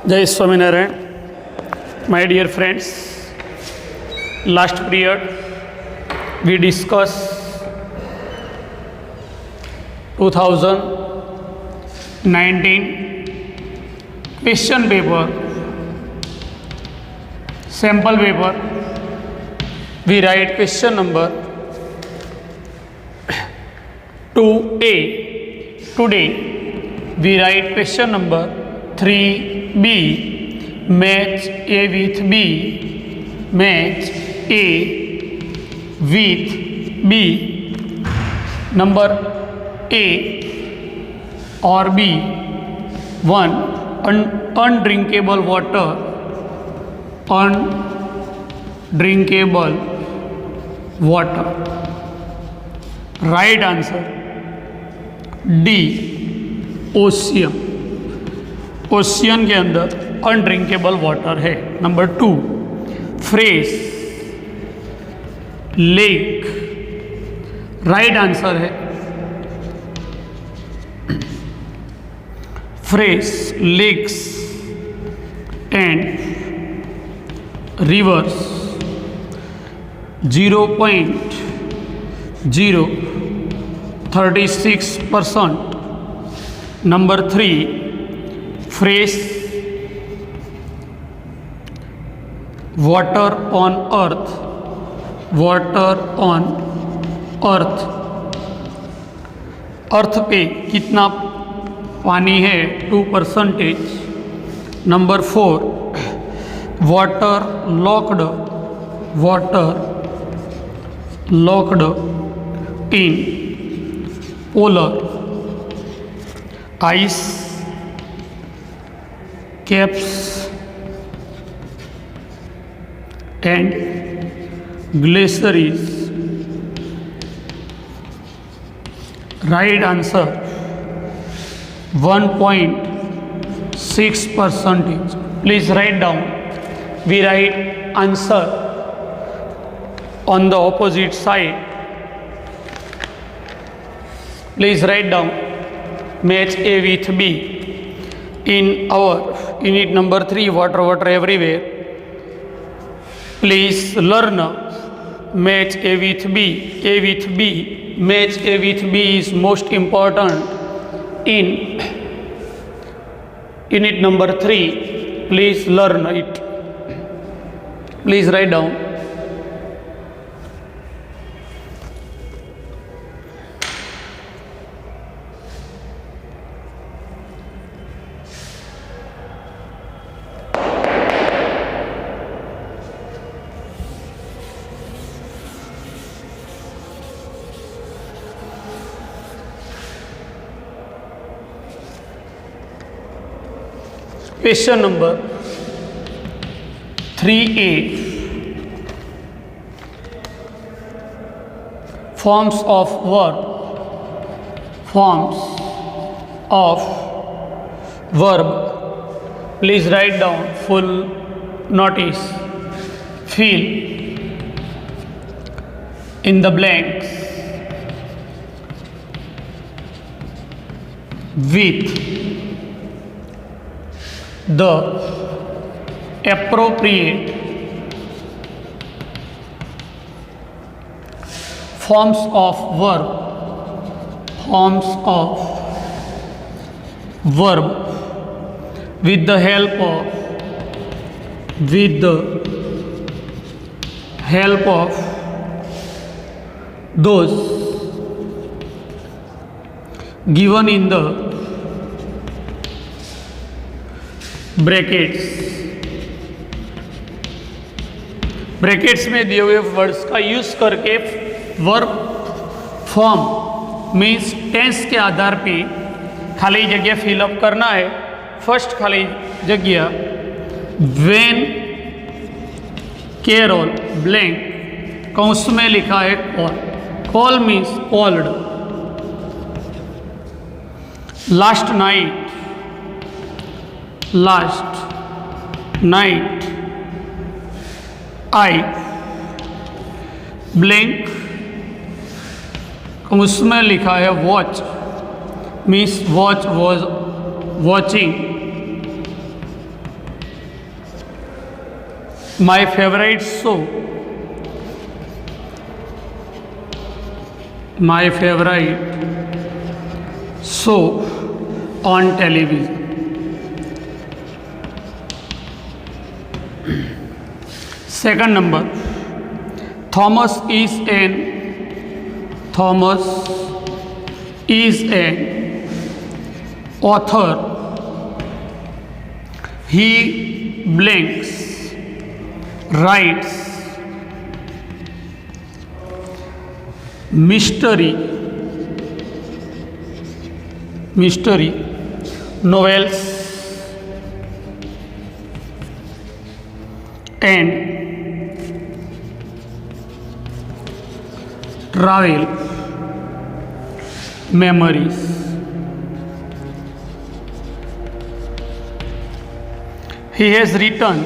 जय Swaminarayan. My dear friends, last period we discussed 2019 question paper, sample paper. We write question number 2A. Today we write question number 3B. Match A with B. Match A with B. Number A or B. 1. Undrinkable water. Undrinkable water. Right answer D. Ocean. Ocean के अंदर undrinkable water है. Number 2. Fresh lake. Right answer है fresh lakes and rivers 0.036%. Number 3. Fresh water on earth. Water on earth. अर्थ पे कितना पानी है? 2%. Number 4. Water locked. Water locked in polar ice caps and glaciers. Right answer 1.6%. Please write down. We write answer on the opposite side. Please write down. Match A with B. In our unit number 3, water everywhere. Please learn match A with B. A with B. Match A with B is most important in unit number 3. Please learn it. Please write down. Question number 3A. Forms of verb. Forms of verb. Please write down full notice. Fill in the blanks with the appropriate forms of verb. Forms of verb with the help of those given in the brackets. Brackets में दिए हुए words का use करके verb form means tense के आधार पे खाली जगह fill up करना है. फर्स्ट खाली जगह व्हेन कैरोल ब्लैंक कौंस में लिखा है call. Call means called. Last night I blank उसमें लिखा है watch means watch was watching My favorite show. My favorite show on television. Second number, Thomas is an author. He blanks writes mystery novels and travel memories. He has written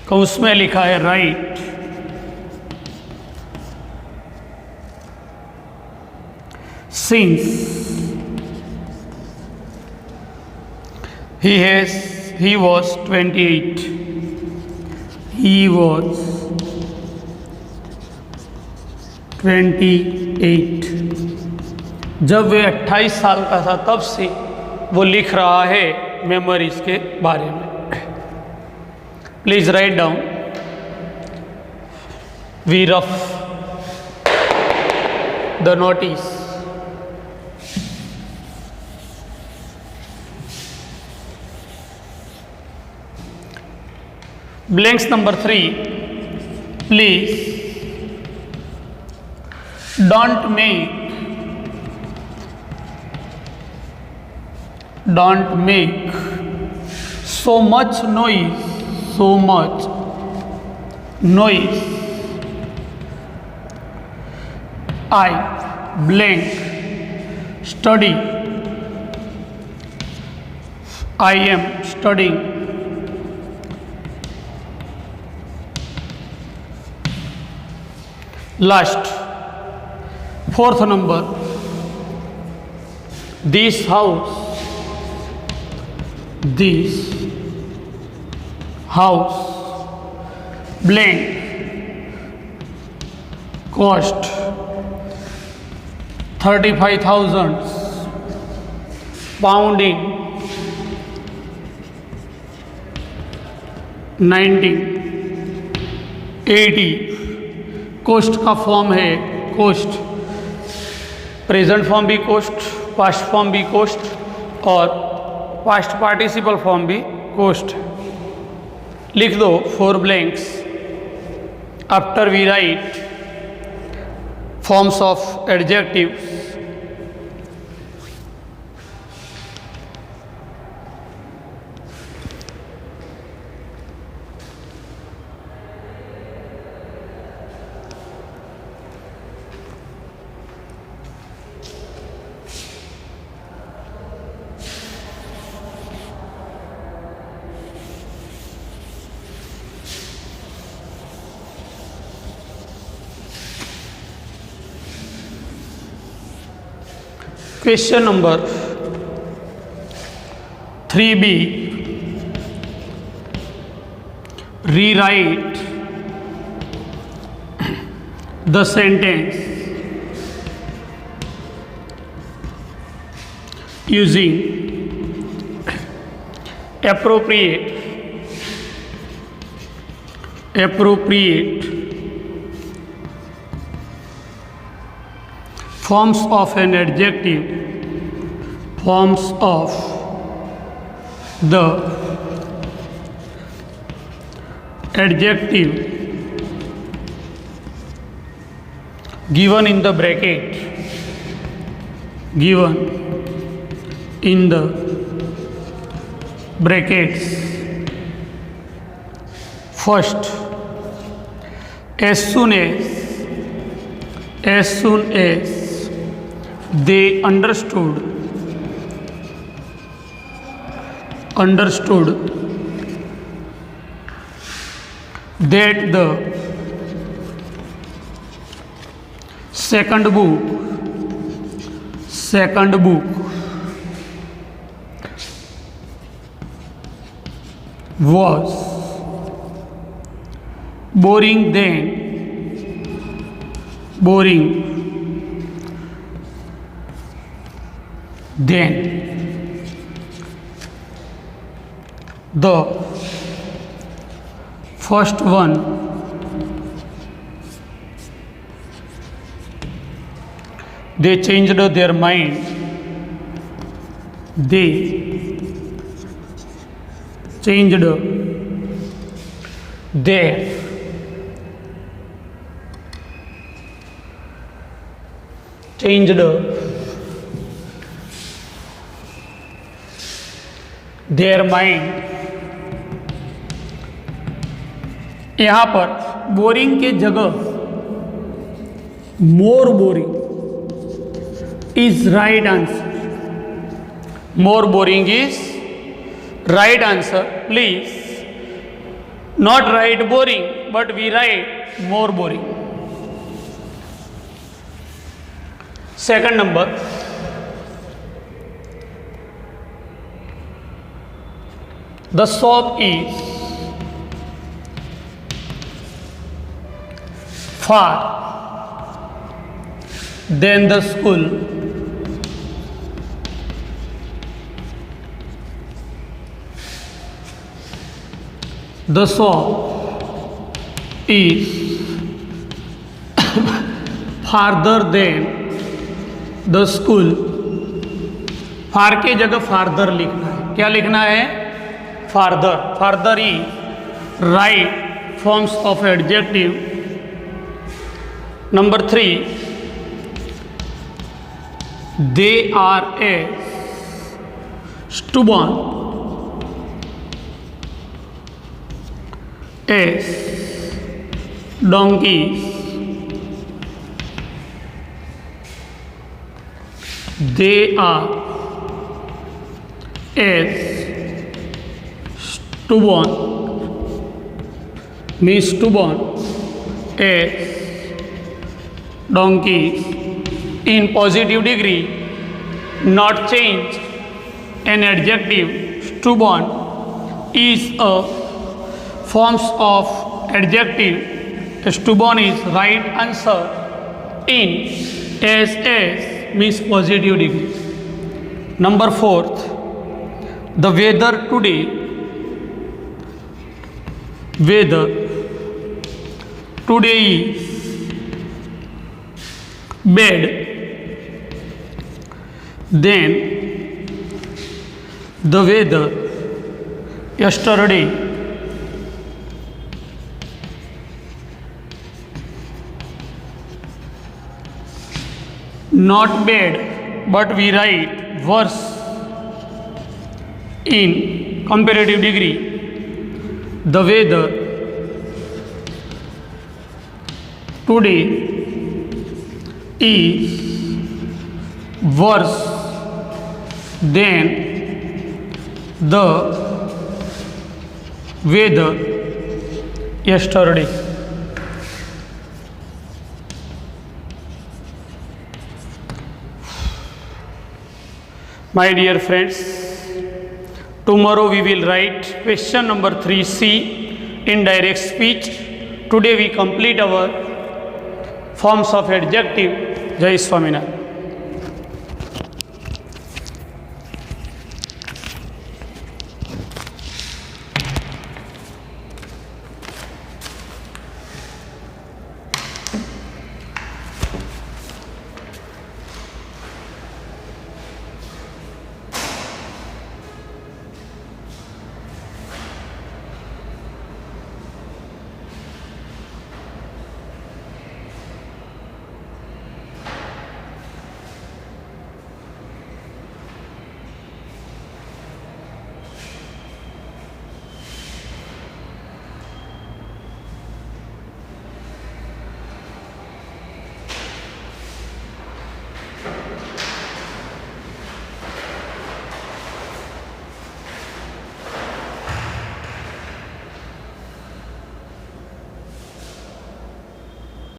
कौंस में लिखा है right, since he was 28. He was 28. जब वे 28 साल का था तब से वो लिख रहा है मेमोरीज के बारे में. Please write down. We rough the notice. Blanks number 3. Please don't make so much noise. I blank study. I am studying. Last, fourth number, this house blank cost 35,000 pound in 1980. Cost का form है cost, present form भी cost, past form भी cost और past participle form भी cost. लिख दो 4 blanks after we write forms of adjectives. Question number 3B. Rewrite the sentence using appropriate forms of an adjective, forms of the adjective given in the bracket, given in the brackets. First, as soon as they understood that the second book, second book, was boring then, boring then. The first one they changed their mind, they changed their mind. यहाँ पर boring के जगह more boring is right answer, more boring is right answer. Please not write boring but we write more boring. Second number, the shop is far than the school, the shop is farther than the school। फार के जगह farther लिखना है। क्या लिखना है? Farther. Farther is right forms of adjective. Number 3, they are as stubborn as donkeys, they are as stubborn means stubborn as donkeys in positive degree, not change an adjective. Stubborn is a forms of adjective. Stubborn is right answer in as means positive degree. Number 4, the weather today, weather today is bad then the weather yesterday। not bad but we write worse in comparative degree, the weather today is worse than the weather yesterday। My dear friends, tomorrow we will write question number 3C in direct speech. Today we complete our forms of adjective. Jai Swaminarayan.